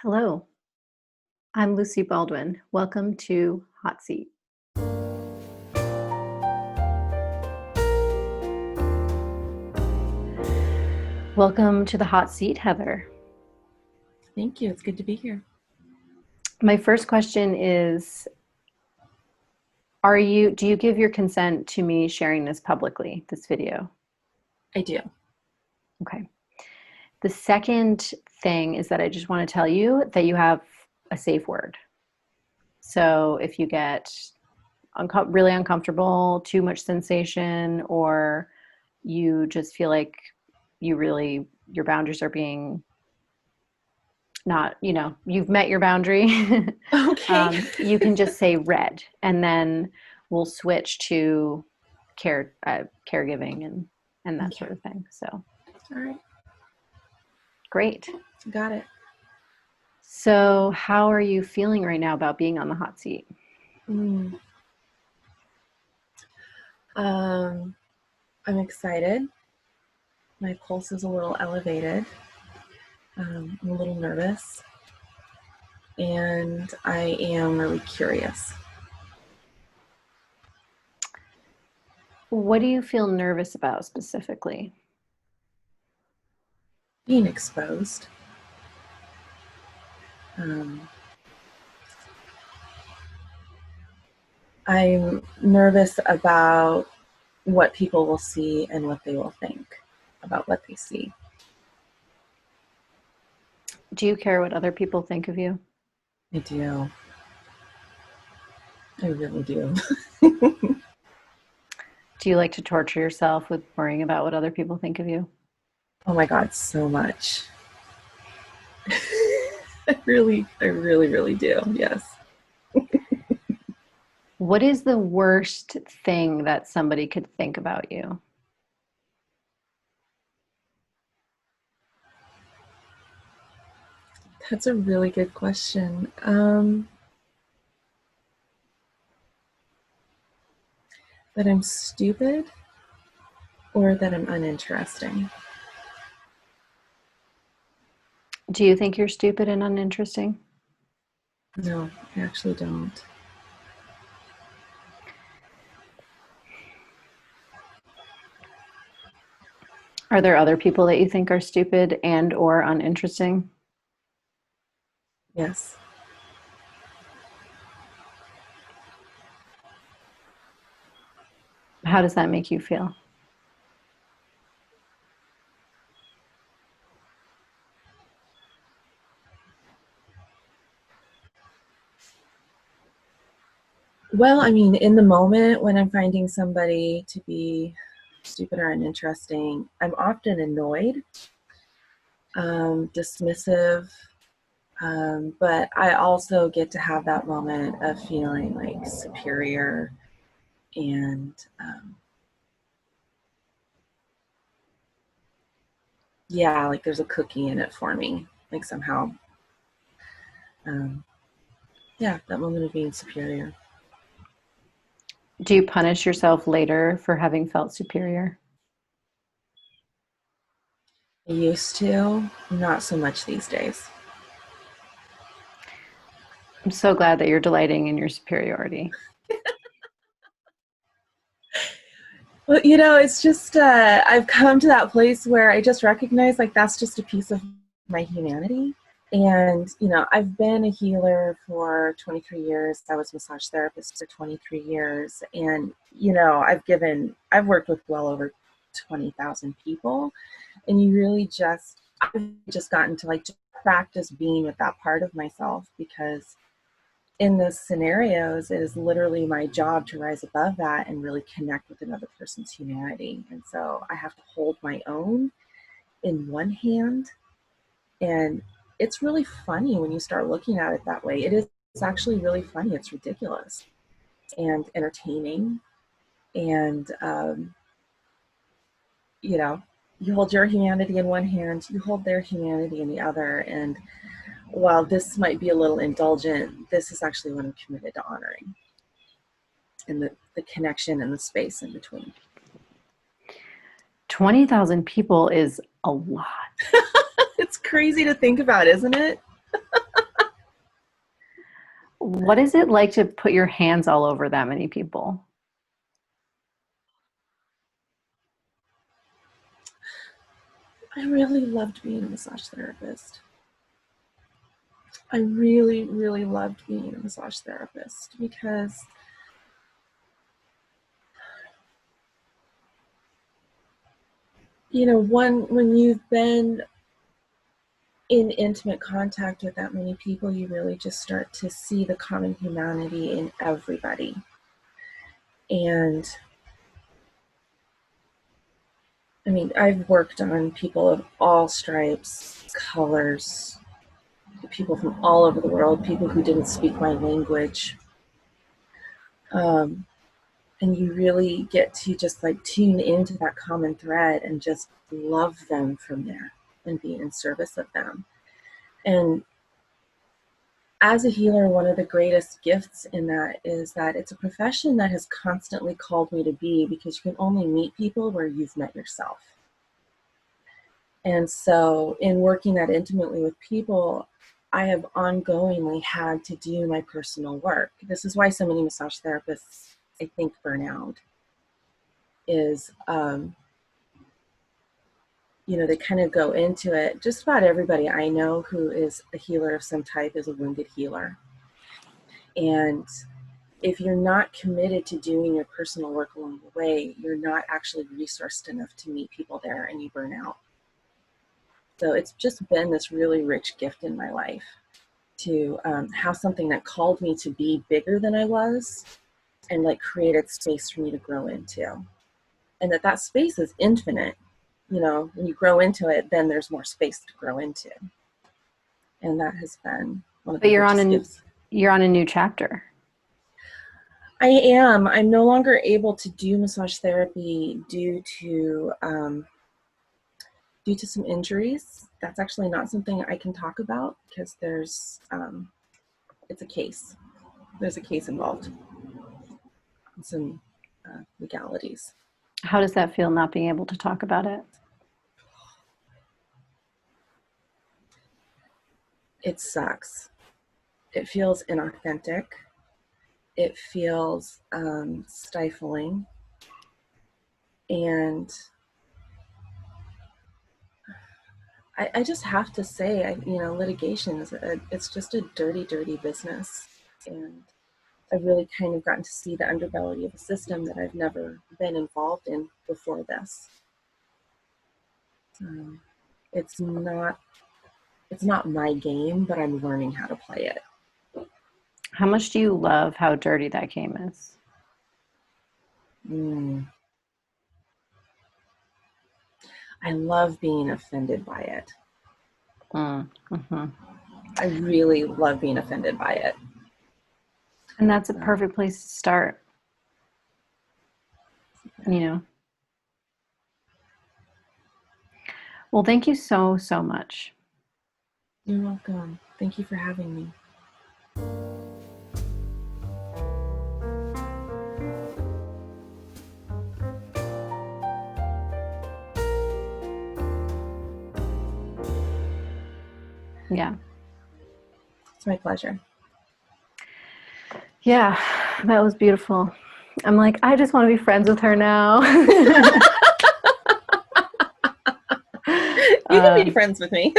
Hello, I'm Lucy Baldwin. Welcome to Hot Seat. Welcome to the Hot Seat, Heather. Thank you. It's good to be here. My first question is, do you give your consent to me sharing this publicly, this video? I do. Okay. The second thing is that I just want to tell you that you have a safe word. So if you get really uncomfortable, too much sensation, or you just feel like your boundaries are being not, you've met your boundary, Okay. you can just say red, and then we'll switch to caregiving and that Okay. sort of thing. So All right. great. Got it. So how are you feeling right now about being on the hot seat? Mm. Um, I'm excited. My pulse is a little elevated. I'm a little nervous, and I am really curious. What do you feel nervous about specifically? Being exposed. Um, I'm nervous about what people will see and what they will think about what they see. Do you care what other people think of you? I do. I really do. Do you like to torture yourself with worrying about what other people think of you? Oh my God, so much. I really do. Yes. What is the worst thing that somebody could think about you? That's a really good question. That I'm stupid or that I'm uninteresting. Do you think you're stupid and uninteresting? No, I actually don't. Are there other people that you think are stupid and or uninteresting? Yes. How does that make you feel? Well, I mean, in the moment when I'm finding somebody to be stupid or uninteresting, I'm often annoyed, dismissive, but I also get to have that moment of feeling like superior and yeah, like there's a cookie in it for me, like somehow. Um, yeah, that moment of being superior. Do you punish yourself later for having felt superior? I used to, not so much these days. I'm so glad that you're delighting in your superiority. Well, it's just I've come to that place where I just recognize like that's just a piece of my humanity. And I've been a healer for 23 years. I was a massage therapist for 23 years, and I've worked with well over 20,000 people, and I've just gotten to like just practice being with that part of myself because in those scenarios, it is literally my job to rise above that and really connect with another person's humanity. And so I have to hold my own in one hand. And it's really funny when you start looking at it that way. It's actually really funny. It's ridiculous and entertaining. And, you know, you hold your humanity in one hand, you hold their humanity in the other. And while this might be a little indulgent, this is actually what I'm committed to honoring. And the connection and the space in between. 20,000 people is a lot. It's crazy to think about, isn't it? What is it like to put your hands all over that many people? I really loved being a massage therapist. I really, really loved being a massage therapist because, when you've been in intimate contact with that many people, you really just start to see the common humanity in everybody. And I mean, I've worked on people of all stripes, colors, people from all over the world, people who didn't speak my language. Um, and you really get to just like tune into that common thread and just love them from there and be in service of them. And as a healer, one of the greatest gifts in that is that it's a profession that has constantly called me to be, because you can only meet people where you've met yourself. And so in working that intimately with people, I have ongoingly had to do my personal work. This is why so many massage therapists, I think, burn out, is, they kind of go into it. Just about everybody I know who is a healer of some type is a wounded healer. And if you're not committed to doing your personal work along the way, you're not actually resourced enough to meet people there, and you burn out. So it's just been this really rich gift in my life to have something that called me to be bigger than I was, and like created space for me to grow into. And that space is infinite. When you grow into it, then there's more space to grow into. And that has been one of But the richest gifts. you're on a new chapter. I am. I'm no longer able to do massage therapy due to some injuries. That's actually not something I can talk about because it's a case. There's a case involved. Some legalities. How does that feel, not being able to talk about it? It sucks. It feels inauthentic. It feels stifling. And I just have to say, litigation it's just a dirty, dirty business. And I've really kind of gotten to see the underbelly of a system that I've never been involved in before this. It's not my game, but I'm learning how to play it. How much do you love how dirty that game is? I love being offended by it. Mm-hmm. I really love being offended by it. And that's a perfect place to start. Well, thank you so, so much. You're welcome. Thank you for having me. Yeah. It's my pleasure. Yeah, that was beautiful. I'm like, I just want to be friends with her now. You can be friends with me.